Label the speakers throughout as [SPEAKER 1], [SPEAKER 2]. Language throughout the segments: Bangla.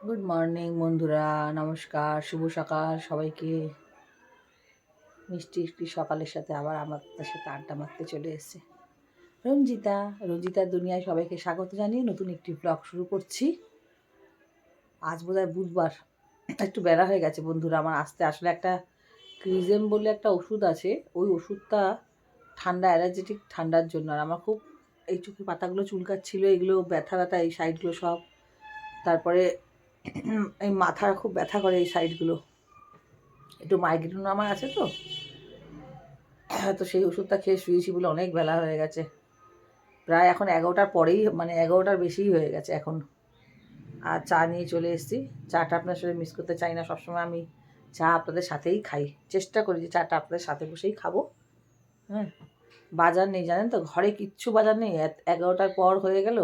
[SPEAKER 1] গুড মর্নিং বন্ধুরা, নমস্কার, শুভ সকাল সবাইকে। মিষ্টি একটি সকালের সাথে আবার আমাদের সাথে আড্ডা মারতে চলে এসেছে রঞ্জিতার দুনিয়ায় সবাইকে স্বাগত জানিয়ে নতুন একটি ব্লগ শুরু করছি। আজ বোধহয় বুধবার, একটু বেলা হয়ে গেছে বন্ধুরা আমার আসতে। আসলে একটা ক্রিজেম বলে একটা ওষুধ আছে, ওই ওষুধটা ঠান্ডা, অ্যালার্জেটিক ঠান্ডার জন্য। আর আমার খুব এই চোখের পাতাগুলো চুলকাচ্ছিল, এগুলো ব্যথা ব্যথা এই সাইডগুলো সব। তারপরে এই মাথা খুব ব্যথা করে এই সাইডগুলো, একটু মাইগ্রেন আমার আছে তো। তো সেই ওষুধটা খেয়ে শুয়েছি বলে অনেক বেলা হয়ে গেছে, প্রায় এখন 11টার পরেই, মানে 11টার বেশিই হয়ে গেছে এখন। আর চা নিয়ে চলে এসেছি। চাটা আপনার সাথে মিস করতে চাই না, সবসময় আমি চা আপনাদের সাথেই খাই, চেষ্টা করি যে চাটা আপনাদের সাথে বসেই খাবো। হ্যাঁ, বাজার নেই জানেন তো, ঘরে কিচ্ছু বাজার নেই। 11টার পর হয়ে গেল,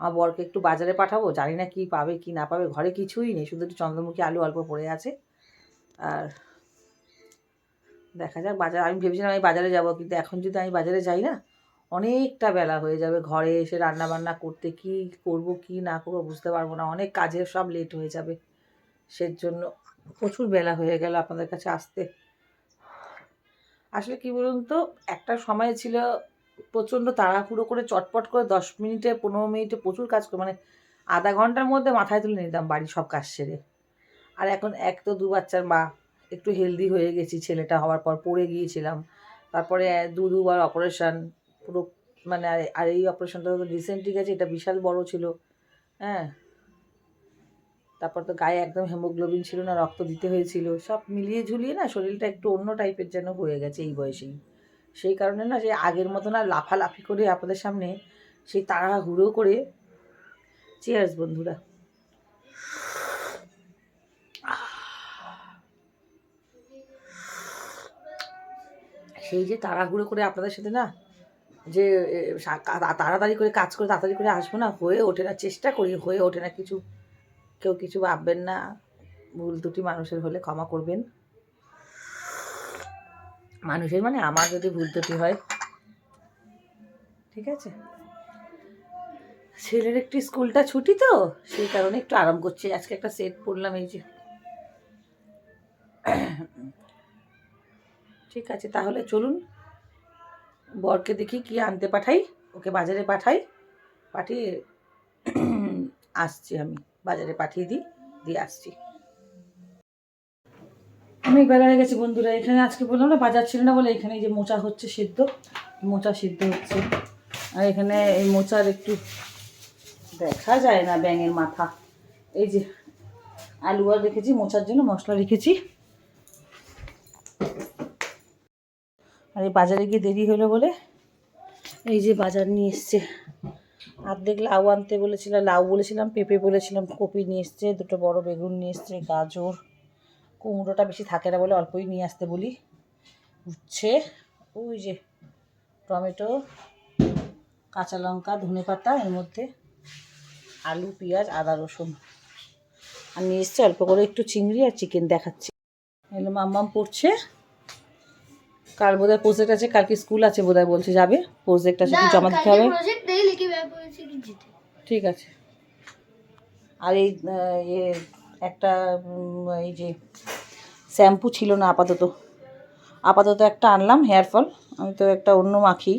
[SPEAKER 1] আমার বরকে একটু বাজারে পাঠাবো, জানি না কি পাবে কি না পাবে, ঘরে কিছুই নেই, শুধু একটু চন্দ্রমুখী আলু অল্প পড়ে আছে। আর দেখা যাক, আমি ভেবেছিলাম আমি বাজারে যাব, কিন্তু এখন যদি আমি বাজারে যাই না, অনেকটা বেলা হয়ে যাবে। ঘরে এসে রান্না বান্না করতে কি করব কি না করবো বুঝতে পারবো না, অনেক কাজের সব লেট হয়ে যাবে। সেজন্য প্রচুর বেলা হয়ে গেল আপনাদের কাছে আসতে। আসলে কি বলুন তো, একটা সময় ছিল প্রচণ্ড তাড়াহুড়ো করে চটপট করে 10 মিনিটে 15 মিনিটে প্রচুর কাজ করে, মানে আধা ঘন্টার মধ্যে মাথায় তুলে নিতাম বাড়ি সব কাজ সেরে। আর এখন এক তো 2 বাচ্চার মা, একটু হেলদি হয়ে গেছি ছেলেটা হওয়ার পর, পড়ে গিয়েছিলাম। তারপরে দুবার অপারেশান পুরো, মানে আর এই অপারেশনটা তো রিসেন্টলি গেছে, এটা বিশাল বড় ছিল। হ্যাঁ, তারপর তো গায়ে একদম হেমোগ্লোবিন ছিল না, রক্ত দিতে হয়েছিল। সব মিলিয়ে ঝুলিয়ে না শরীরটা একটু অন্য টাইপের যেন হয়ে গেছে এই বয়সেই। সেই কারণে না, যে আগের মতো না লাফালাফি করে আপনাদের সামনে সেই তাড়াহুড়ো করে। চিয়ার্স বন্ধুরা। সেই যে তাড়াহুড়ো করে আপনাদের সাথে না, যে তাড়াতাড়ি করে কাজ করে তাড়াতাড়ি করে আসবো না, হয়ে ওঠে না, চেষ্টা করি হয়ে ওঠে না কিছু। কেউ কিছু ভাববেন না, ভুল ত্রুটি মানুষের হলে ক্ষমা করবেন। মানুষের মানে আমার যদি ভুল ত্রুটি হয়, ঠিক আছে। ছেলের একটু স্কুলটা ছুটি তো, সেই কারণে একটু আরাম করছি। আজকে একটা সেট পরলাম, এই যে। ঠিক আছে, তাহলে চলুন বরকে দেখি কি আনতে পাঠাই, ওকে বাজারে পাঠাই, পাঠিয়ে আসছি। আমি বাজারে পাঠিয়ে দিয়ে আসছি। অনেক বেলা হয়ে গেছে বন্ধুরা। এখানে আজকে বললাম না বাজার ছিল না বলে, এখানে এই যে মোচা হচ্ছে সিদ্ধ, মোচা সিদ্ধ হচ্ছে। আর এখানে এই মোচার একটু দেখা যায় না ব্যাঙের মাথা, এই যে আলু আর রেখেছি, মোচার জন্য মশলা রেখেছি। আর এই বাজারে গিয়ে দেরি হলো বলে এই যে বাজার নিয়ে এসছে। অর্ধেক লাউ আনতে বলেছিলাম, লাউ বলেছিলাম, পেঁপে বলেছিলাম, কপি নিয়ে এসছে, দুটো বড় বেগুন নিয়ে এসছে, গাজর, কুমড়োটা বেশি থাকে না বলে অল্পই নিয়ে আসতে বলি, উচ্ছে, ওই যে টমেটো, কাঁচা লঙ্কা, ধনেপাতা, এর মধ্যে আলু, পেঁয়াজ, আদা, রসুন। আর নিয়ে এসছে অল্প করে একটু চিংড়ি আর চিকেন দেখাচ্ছি। এগুলো মাম্মাম পড়ছে। কাল বোধহয় প্রজেক্ট আছে, কালকে স্কুল আছে বোধহয়, বলছে যাবে, প্রজেক্ট আছে, কি জমা দিতে হবে। ঠিক আছে। আর এই একটা এই যে শ্যাম্পু ছিল না, আপাতত একটা আনলাম, হেয়ার ফল। আমি তো একটা অন্য মাখি,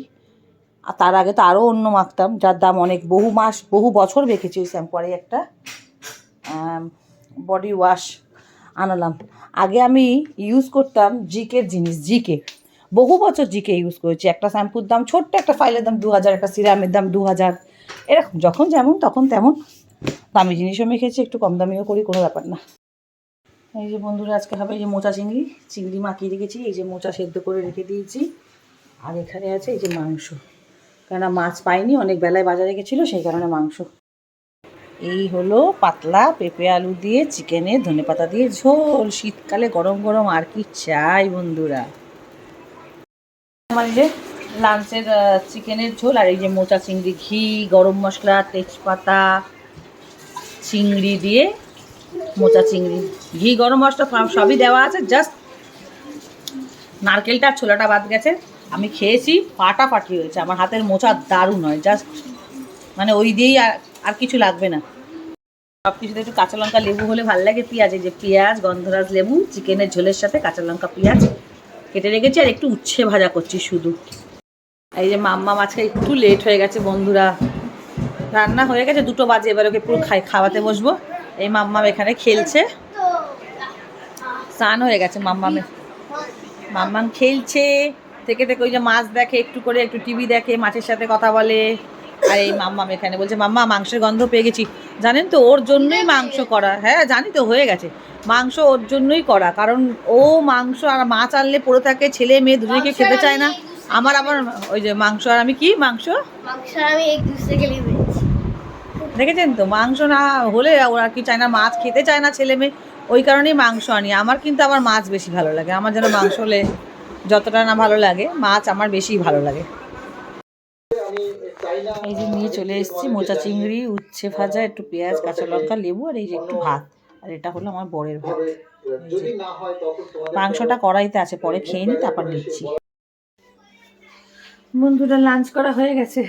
[SPEAKER 1] আর তার আগে তো আরও অন্য মাখতাম, যার দাম অনেক, বহু বছর রেখেছি ওই শ্যাম্পু। আর একটা বডি ওয়াশ আনালাম। আগে আমি ইউজ করতাম জিকের জিনিস, বহু বছর জিকে ইউজ করেছি। একটা শ্যাম্পুর দাম, ছোট্ট একটা ফাইলের দাম 2000, একটা সিরামের দাম 2000, এরকম যখন যেমন তখন তেমন। দামি জিনিসও মেখেছি, একটু কম দামিও করি, কোনো ব্যাপার না। এই যে বন্ধুরা, আজকে হবে এই যে মোচা চিংড়ি মাখিয়ে রেখেছি, এই যে মোচা সেদ্ধ করে রেখে দিয়েছি। আর এখানে আছে এই যে মাংস, কেননা মাছ পাইনি, অনেক বেলায় বাজারে গেছিলো, সেই কারণে মাংস। এই হলো পাতলা পেঁপে আলু দিয়ে চিকেনের ধনেপাতা দিয়ে ঝোল, শীতকালে গরম গরম আর কি চাই বন্ধুরা। আমার এই যে লাঞ্চের চিকেনের ঝোল, আর এই যে মোচা চিংড়ি, ঘি, গরম মশলা, তেজপাতা, চিংড়ি দিয়ে মোচা চিংড়ি, ঘি, গরম মশলা সবই দেওয়া আছে, জাস্ট নারকেলটা ছোলাটা বাদ গেছে। আমি খেয়েছি, ফাটাফাটি হয়েছে, আমার হাতের মোচা দারুণ হয়, জাস্ট মানে ওই দিয়েই আর কিছু লাগবে না। সব কিছুতে একটু কাঁচা লঙ্কা লেবু হলে ভালো লাগে। পেঁয়াজ, এই যে পেঁয়াজ, গন্ধরাজ লেবু, চিকেনের ঝোলের সাথে কাঁচা লঙ্কা পেঁয়াজ কেটে রেখেছি, আর একটু উচ্ছে ভাজা করছি শুধু। এই যে মাম্মা আজকে একটু লেট হয়ে গেছে বন্ধুরা, রান্না হয়ে গেছে 2টো বাজে, এবার ওকে পুরো খাওয়াতে বসবো। এই মাম্মাম এখানে খেলছে, স্নান হয়ে গেছে মাম্মাম খেলছে থেকে ওই যে মাছ দেখে একটু করে, একটু টিভি দেখে, মাছের সাথে কথা বলে। আর এই মাম্মাম এখানে বলছে মাম্মা মাংসের গন্ধ পেয়ে গেছি। জানেন তো ওর জন্যই মাংস করা, হ্যাঁ জানি তো, হয়ে গেছে মাংস ওর জন্যই করা, কারণ ও মাংস আর মাছ আনলে পড়ে থাকে, ছেলে মেয়ে দুজনকে খেতে চায় না। আমার ওই যে মাংস আর আমি কি মাংস
[SPEAKER 2] আমি এক দুসরে গেলেই বলেছি,
[SPEAKER 1] দেখেছেন তো, মাংস না হলে ওরা কি চায় না, মাছ খেতে চায় না ছেলে মেয়ে, ওই কারণেই মাংস আনি। আমার কিন্তু আবার মাছ বেশি ভালো লাগে, আমার যেন মাংস হলে যতটা না ভালো লাগে, মাছ আমার বেশি ভালো লাগে। এই যে নিয়ে চলে এসেছি মোচা চিংড়ি, উচ্ছে ভাজা, একটু পেঁয়াজ, কাঁচা লঙ্কা, লেবু, আর এই যে একটু ভাত, আর এটা হলো আমার বরের ভাত। মাংসটা কড়াইতে আছে, পরে খেয়ে নিই, তারপর নিচ্ছি। বন্ধুরা লাঞ্চ করা হয়ে গেছে,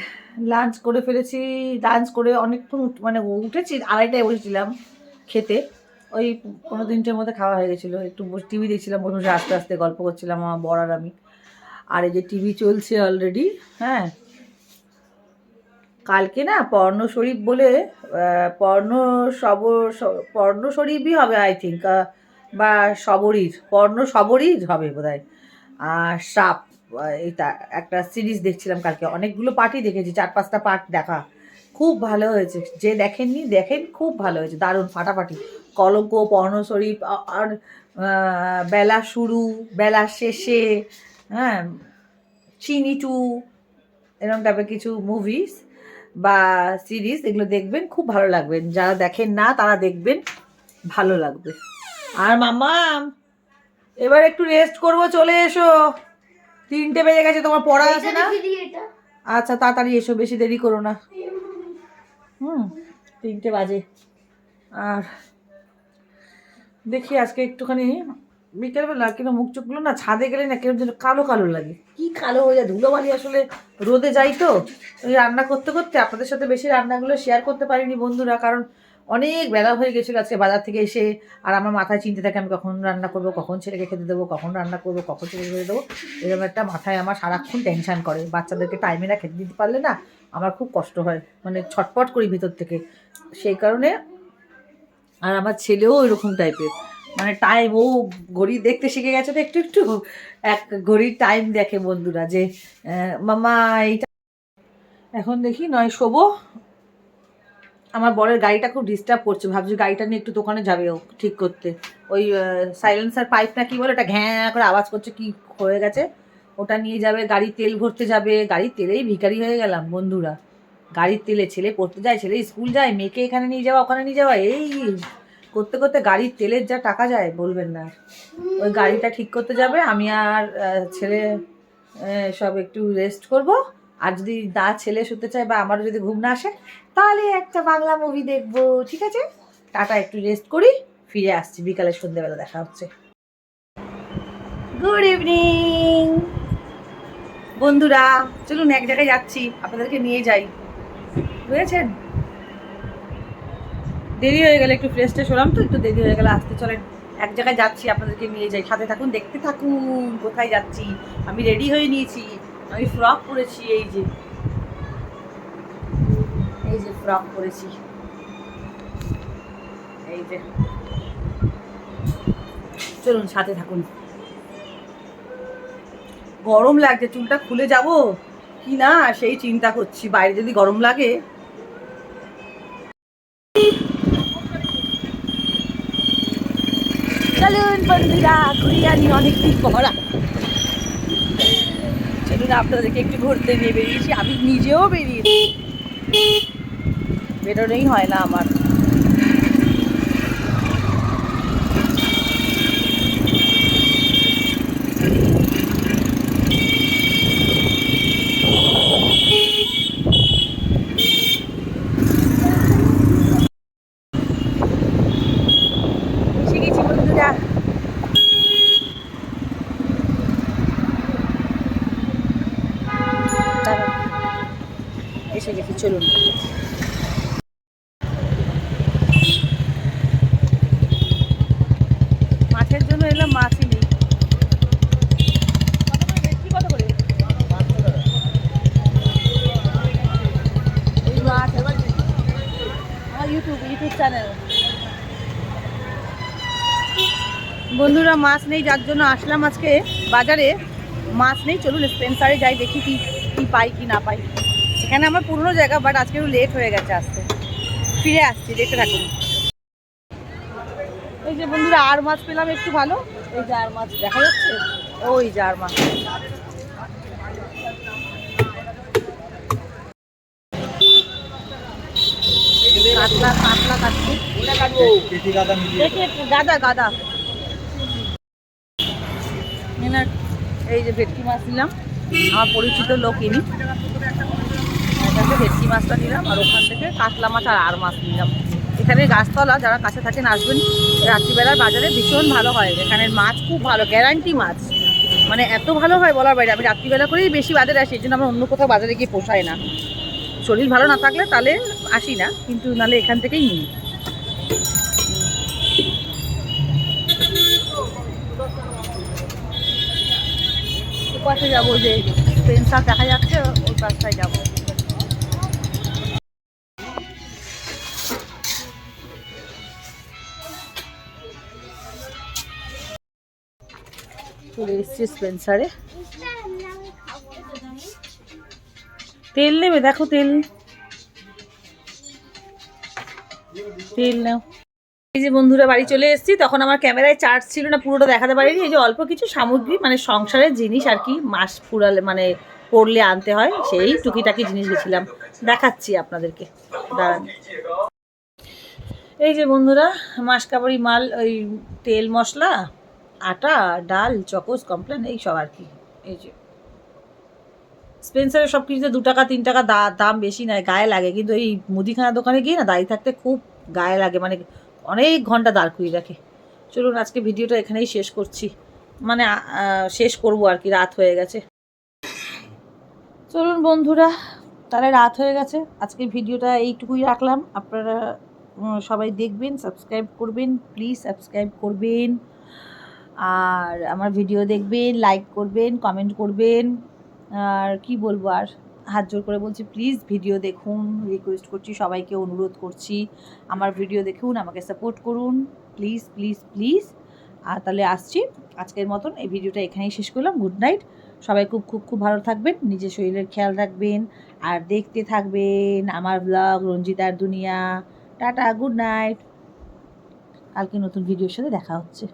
[SPEAKER 1] লাঞ্চ করে ফেলেছি। লাঞ্চ করে অনেকক্ষণ মানে উঠেছি, 2:30টায় বসেছিলাম খেতে, ওই 15-3টের মধ্যে খাওয়া হয়ে গেছিলো। একটু টিভি দেখছিলাম, বসে আস্তে আস্তে গল্প করছিলাম আমার বর আর আমি। আর এই যে টিভি চলছে অলরেডি। হ্যাঁ, কালকে না পর্ণ শরীফ বলে, পর্ণ শরীফই হবে আই থিঙ্ক, বা পর্ণ সবরীর হবে বোধহয়। সাপ, এটা একটা সিরিজ দেখছিলাম কালকে, অনেকগুলো পার্টই দেখেছি, 4-5টা পার্ট দেখা, খুব ভালো হয়েছে। যে দেখেননি দেখেন, খুব ভালো হয়েছে, দারুণ ফাটাফাটি। কলঙ্ক, পর্ণ শরীফ, আর বেলা শুরু, বেলা শেষে, হ্যাঁ, চিনি 2, এরকম টাইপের কিছু মুভিস বা সিরিজ, এগুলো দেখবেন, খুব ভালো লাগবে। যারা দেখেন না তারা দেখবেন, ভালো লাগবে। আর মাম্মা এবার একটু রেস্ট করবো, চলে এসো, 3টে বেজে গেছে, তোমার পড়া আছে না? আচ্ছা তাড়াতাড়ি এসো, বেশি দেরি করো না। 3টে বাজে। আর দেখি আজকে একটুখানি বিকেলবেলা কিনা মুখ চোখগুলো না ছাদে গেলে না কেরম যেন কালো কালো লাগে, কি কালো হয়ে যায়, ধুলোবালি, আসলে রোদে যাই তো, ওই রান্না করতে করতে আপনাদের সাথে বেশি রান্নাগুলো শেয়ার করতে পারিনি বন্ধুরা, কারণ অনেক বেলা হয়ে গেছিলো আজকে বাজার থেকে এসে। আর আমার মাথায় চিন্তা থাকে আমি কখন রান্না করবো, কখন ছেলেকে খেতে দেবো, কখন রান্না করবো, কখন ছেলেকে খেতে দেবো, এরকম একটা মাথায় আমার সারাক্ষণ টেনশান করে। বাচ্চাদেরকে টাইমে না খেতে দিতে পারলে না আমার খুব কষ্ট হয়, মানে ছটপট করি ভিতর থেকে, সেই কারণে। আর আমার ছেলেও এরকম টাইপের, মানে টাইম, ও ঘড়ি দেখতে শিখে গেছে তো, একটু একটু এক ঘড়ির টাইম দেখে বন্ধুরা, যে মামা এইটা এখন দেখি নয় শোবো। আমার বরের গাড়িটা খুব ডিস্টার্ব করছে, ভাবছি গাড়িটা নিয়ে একটু দোকানে যাবে ও ঠিক করতে, ওই সাইলেন্সার পাইপ না কি বলে, ওটা ঘ্যাঁ করে আওয়াজ করছে, কি হয়ে গেছে, ওটা নিয়ে যাবে, গাড়ি তেল ভরতে যাবে। গাড়ির তেলেই ভিখারি হয়ে গেলাম বন্ধুরা, গাড়ির তেলে, ছেলে পড়তে যায়, ছেলে স্কুল যায়, মেয়েকে এখানে নিয়ে যাওয়া, ওখানে নিয়ে যাওয়া, এই করতে করতে গাড়ির তেলের যা টাকা যায় বলবেন না। ওই গাড়িটা ঠিক করতে যাবে, আমি আর ছেলে সব একটু রেস্ট করব। আর যদি না ছেলে শুতে চায় বা আমারও যদি ঘুম না আসে, তাহলে একটা বাংলা মুভি দেখবো। ঠিক আছে, টাটা, একটু রেস্ট করি, ফিরে আসছি বিকালে, সন্ধ্যেবেলা দেখা হচ্ছে। গুড ইভিনিং বন্ধুরা, চলুন এক জায়গায় যাচ্ছি, আপনাদেরকে নিয়ে যাই, বুঝেছেন? দেরি হয়ে গেলে, একটু ফ্রেশ ট্রেশ হলাম তো, একটু দেরি হয়ে গেলে, আসতে চলেন এক জায়গায় যাচ্ছি, আপনাদেরকে নিয়ে যাই, সাথে থাকুন, দেখতে থাকুন কোথায় যাচ্ছি। আমি রেডি হয়ে নিয়েছি, আমি ফ্রক পরেছি, এই যে ফ্রক পরেছি, এই যে, চলুন সাথে থাকুন। গরম লাগছে, চুলটা খুলে যাব কি না সেই চিন্তা করছি, বাইরে যদি গরম লাগে। চলুন বন্ধুরা ঘুরে আনি, অনেকদিন পর। চলুন আপনাদেরকে একটু ঘুরতে নিয়ে বেরিয়েছি, আমি নিজেও বেরিয়েছি, বেরোনোই হয় না আমার। এসে গেছি বন্ধুরা, এসে গেছি, চলুন। YouTube channel. বন্ধুরা মাছ নেই, যার জন্য আসলাম আজকে বাজারে। মাছ নেই, চলুন স্পেন্সারে যাই, দেখি কি কি পাই কি না পাই। এখানে আমার পুরনো জায়গা, বাট আজকে একটু লেট হয়ে গেছে আসতে। ফিরে আসছি, দেখতে থাকুন। এই যে বন্ধুরা আর মাছ পেলাম একটু ভালো। এই যে আর মাছ দেখা যাচ্ছে, ওই যে আর মাছ। কাতলা কাতলা কাটছি, দেখি একটু গাদা গাদা। এই যে ভেটকি মাছ নিলাম, আমার পরিচিত লোক ইনি। এখান থেকে ভেটকি মাছটা নিলাম, আর ওখান থেকে কাতলা মাছ আর মাছ নিলাম। এখানে গাছতলা, যারা কাছে থাকেন আসবেন। রাত্রিবেলার বাজারে ভীষণ ভালো হয়, এখানের মাছ খুব ভালো, গ্যারান্টি মাছ। মানে এত ভালো হয় বলার বাইরে। আমি রাত্রিবেলা করেই বেশি বাজারে আসি, এই জন্য আমার অন্য কোথাও বাজারে গিয়ে পোষায় না। শরীর ভালো না থাকলে তাহলে আসি না, কিন্তু নাহলে এখান থেকেই নিই। পাশে যাবো, যে পেন্সার দেখা যাচ্ছে ওই পাশটায় যাবো। চলে এসছি স্পেন্সারে। তেল নেবে? দেখো তেল, তেল নাও। এই যে বন্ধুরা বাড়ি চলে এসেছি, তখন আমার ক্যামেরায় চার্জ ছিল না, পুরোটা দেখাতে পারিনি। এই যে অল্প কিছু সামগ্রী, মানে সংসারের জিনিস আর কি, মাস পুরালে মানে পড়লে আনতে হয়, সেই টুকিটাকি জিনিস গেছিলাম, দেখাচ্ছি আপনাদেরকে, দাঁড়ান। এই যে বন্ধুরা মাসকাবারি মাল, ওই তেল মশলা, আটা, ডাল, চকোস, কমপ্লেন, এই সব আর কি। এই যে স্পেন্সারের সব কিছুতে 2 টাকা 3 টাকা দাম বেশি নয়, গায়ে লাগে। কিন্তু এই মুদিখানা দোকানে গিয়ে না দাঁড়িয়ে থাকতে খুব গায়ে লাগে, মানে অনেক ঘন্টা দাঁড় করিয়ে রাখে। চলুন আজকে ভিডিওটা এখানেই শেষ করছি, মানে শেষ করব আর কি, রাত হয়ে গেছে। চলুন বন্ধুরা, তাহলে রাত হয়ে গেছে, আজকে ভিডিওটা এইটুকুই রাখলাম। আপনারা সবাই দেখবেন, সাবস্ক্রাইব করবেন, প্লিজ সাবস্ক্রাইব করবেন। আর আমার ভিডিও দেখবেন, লাইক করবেন, কমেন্ট করবেন। আর কি বলবো, আর হাত জোর করে বলছি, প্লিজ ভিডিও দেখুন, রিকোয়েস্ট করছি, সবাইকে অনুরোধ করছি, আমার ভিডিও দেখুন, আমাকে সাপোর্ট করুন, প্লিজ প্লিজ প্লিজ। আর তাহলে আসছি, আজকের মতন এই ভিডিওটা এখানেই শেষ করলাম। গুড নাইট, সবাই খুব খুব খুব ভালো থাকবেন, নিজের শরীরের খেয়াল রাখবেন, আর দেখতে থাকবেন আমার ব্লগ রঞ্জিতার দুনিয়া। টাটা, গুড নাইট, কালকে নতুন ভিডিওর সাথে দেখা হচ্ছে।